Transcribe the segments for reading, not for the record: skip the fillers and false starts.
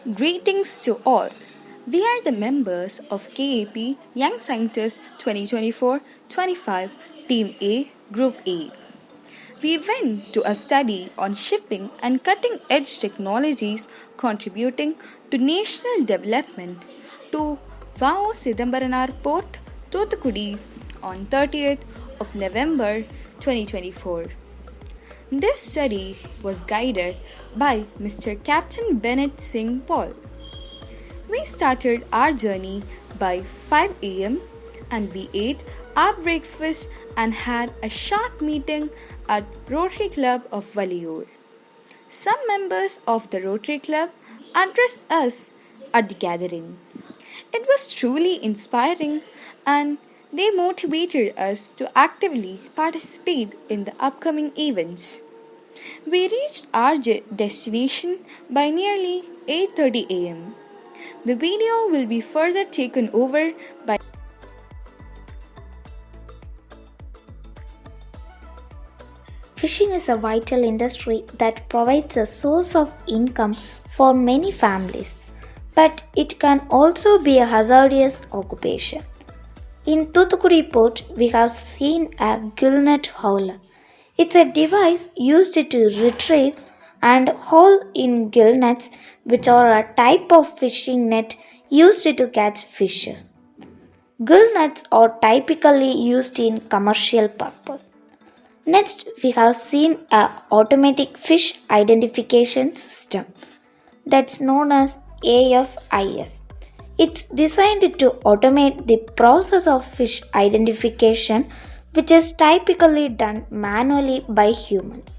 Greetings to all. We are the members of KAP Young Scientists 2024-25 Team A Group A. We went to a study on shipping and cutting edge technologies contributing to national development to Vao Sidambaranar Port, Tuticorn on 30th of November 2024. This study was guided by Mr. Captain Bennett Singh Paul. We started our journey by 5 am and we ate our breakfast and had a short meeting at Rotary Club of Valiur. Some members of the Rotary Club addressed us at the gathering. It was truly inspiring and they motivated us to actively participate in the upcoming events. We reached our destination by nearly 8:30 am. The video will be further taken over by Fishing is a vital industry that provides a source of income for many families, but it can also be a hazardous occupation. In Thoothukudi port, we have seen a gillnet hauler. It's a device used to retrieve and haul in gillnets, which are a type of fishing net used to catch fishes. Gillnets are typically used in commercial purpose. Next, we have seen a automatic fish identification system that's known as AFIS. It's designed to automate the process of fish identification, which is typically done manually by humans.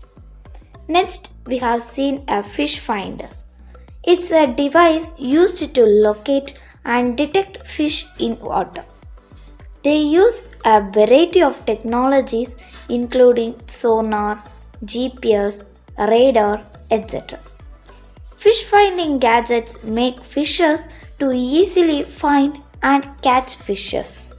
Next, we have seen a fish finder. It's a device used to locate and detect fish in water. They use a variety of technologies including sonar, GPS, radar, etc. Fish finding gadgets make fishers to easily find and catch fishes.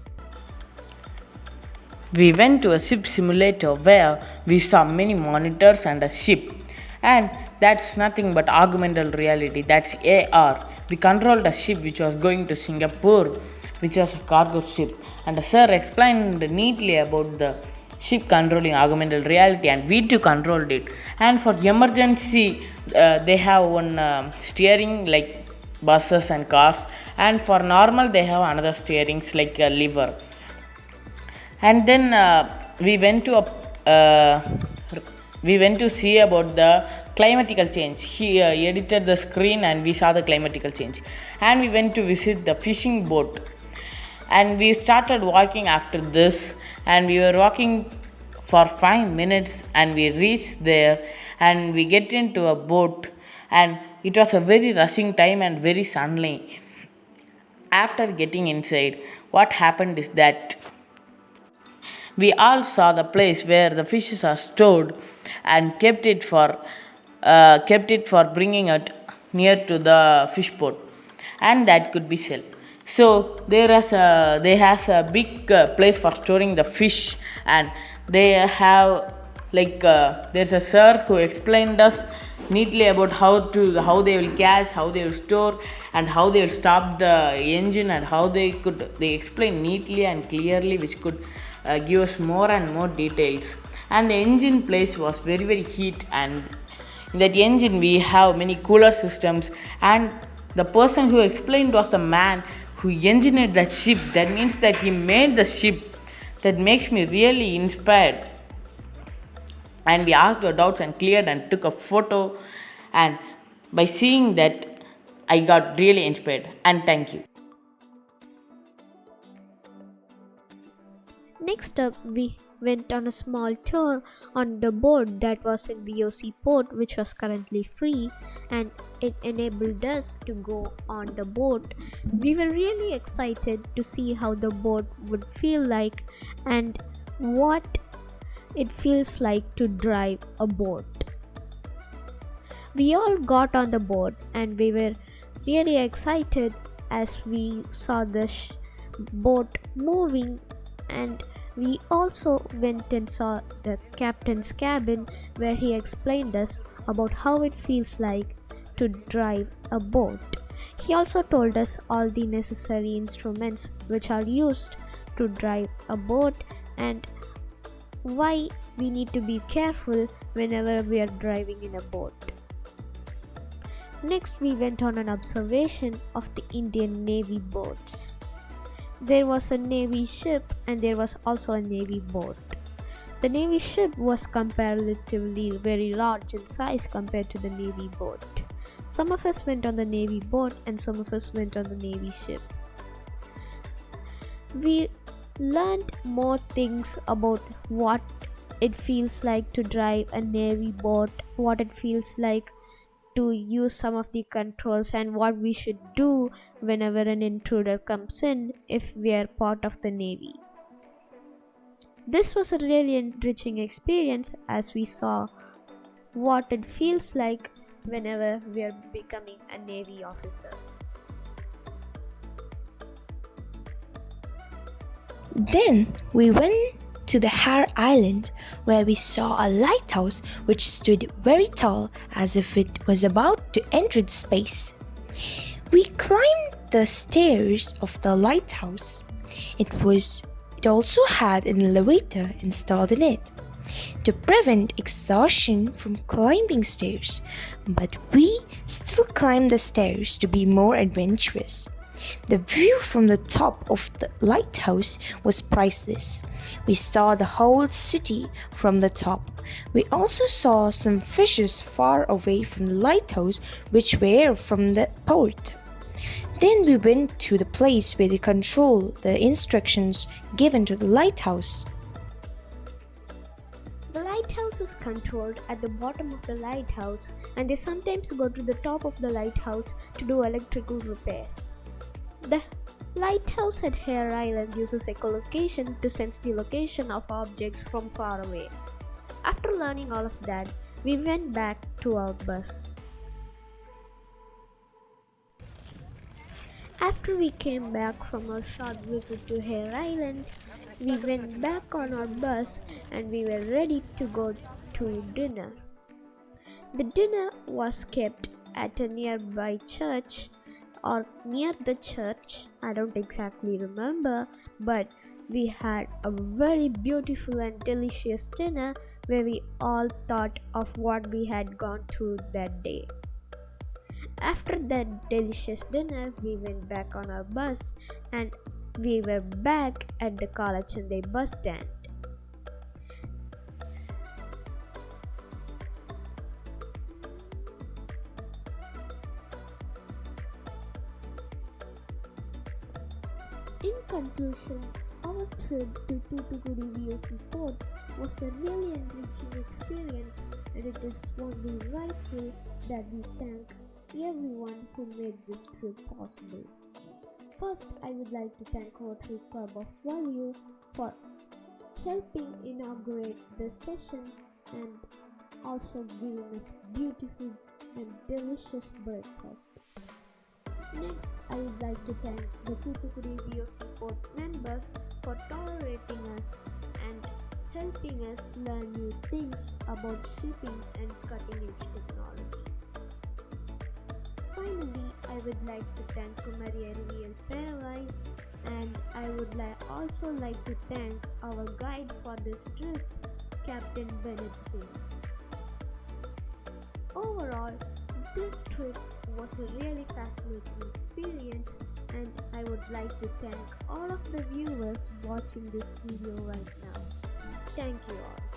We went to a ship simulator where we saw many monitors and a ship. And that's nothing but augmented reality, that's AR. We controlled a ship which was going to Singapore, which was a cargo ship. And the sir explained neatly about the ship controlling augmented reality, and we too controlled it. And for emergency, they have one steering like buses and cars, and for normal, they have another steerings like a lever. And then we went to see about the climatical change. He edited the screen and we saw the climatical change. And we went to visit the fishing boat. And we started walking after this, and we were walking for 5 minutes and we reached there and we get into a boat, and it was a very rushing time and very sunny. After getting inside, what happened is that we all saw the place where the fishes are stored and kept it for bringing it near to the fish port, and that could be sold. So they has a big place for storing the fish, and they have there's a sir who explained us neatly about how they will catch, how they will store, and how they will stop the engine, and how they explain neatly and clearly, which could give us more and more details. And the engine place was very very heat, and in that engine we have many cooler systems, and the person who explained was the man who engineered that ship. That means that he made the ship. That makes me really inspired. And we asked our doubts and cleared and took a photo, and by seeing that I got really inspired, and thank you. Next up, we went on a small tour on the boat that was in VOC port, which was currently free, and it enabled us to go on the boat. We were really excited to see how the boat would feel like and what it feels like to drive a boat. We all got on the boat and we were really excited as we saw the boat moving, and we also went and saw the captain's cabin where he explained us about how it feels like to drive a boat. He also told us all the necessary instruments which are used to drive a boat and why we need to be careful whenever we are driving in a boat. Next, we went on an observation of the Indian Navy boats. There was a Navy ship and there was also a Navy boat. The Navy ship was comparatively very large in size compared to the Navy boat. Some of us went on the Navy boat and some of us went on the Navy ship. We learned more things about what it feels like to drive a Navy boat, what it feels like to use some of the controls, and what we should do whenever an intruder comes in if we are part of the Navy. This was a really enriching experience as we saw what it feels like whenever we are becoming a Navy officer. Then we went to the Hare Island where we saw a lighthouse which stood very tall as if it was about to enter space. We climbed the stairs of the lighthouse. It also had an elevator installed in it to prevent exhaustion from climbing stairs, but we still climbed the stairs to be more adventurous. The view from the top of the lighthouse was priceless. We saw the whole city from the top. We also saw some fishes far away from the lighthouse, which were from the port. Then we went to the place where they control the instructions given to the lighthouse. The lighthouse is controlled at the bottom of the lighthouse, and they sometimes go to the top of the lighthouse to do electrical repairs. The lighthouse at Hare Island uses echolocation to sense the location of objects from far away. After learning all of that, we went back to our bus. After we came back from our short visit to Hare Island, we went back on our bus and we were ready to go to dinner. The dinner was kept at a nearby church or near the church, I don't exactly remember, but we had a very beautiful and delicious dinner where we all thought of what we had gone through that day. After that delicious dinner, we went back on our bus and we were back at the Kalachande bus stand. In conclusion, our trip to Tuticorn VOC port was a really enriching experience, and it is only rightful that we thank everyone who made this trip possible. First, I would like to thank Rotary Club of Value for helping inaugurate this session and also giving us beautiful and delicious breakfast. Next, I would like to thank the Tuticorn VOC port members for tolerating us and helping us learn new things about shipping and cutting-edge technology. Finally, I would like to thank Kumari Ariel Peravai, and I would also like to thank our guide for this trip, Captain Bennett Singh. Overall, this trip was a really fascinating experience, and I would like to thank all of the viewers watching this video right now. Thank you all.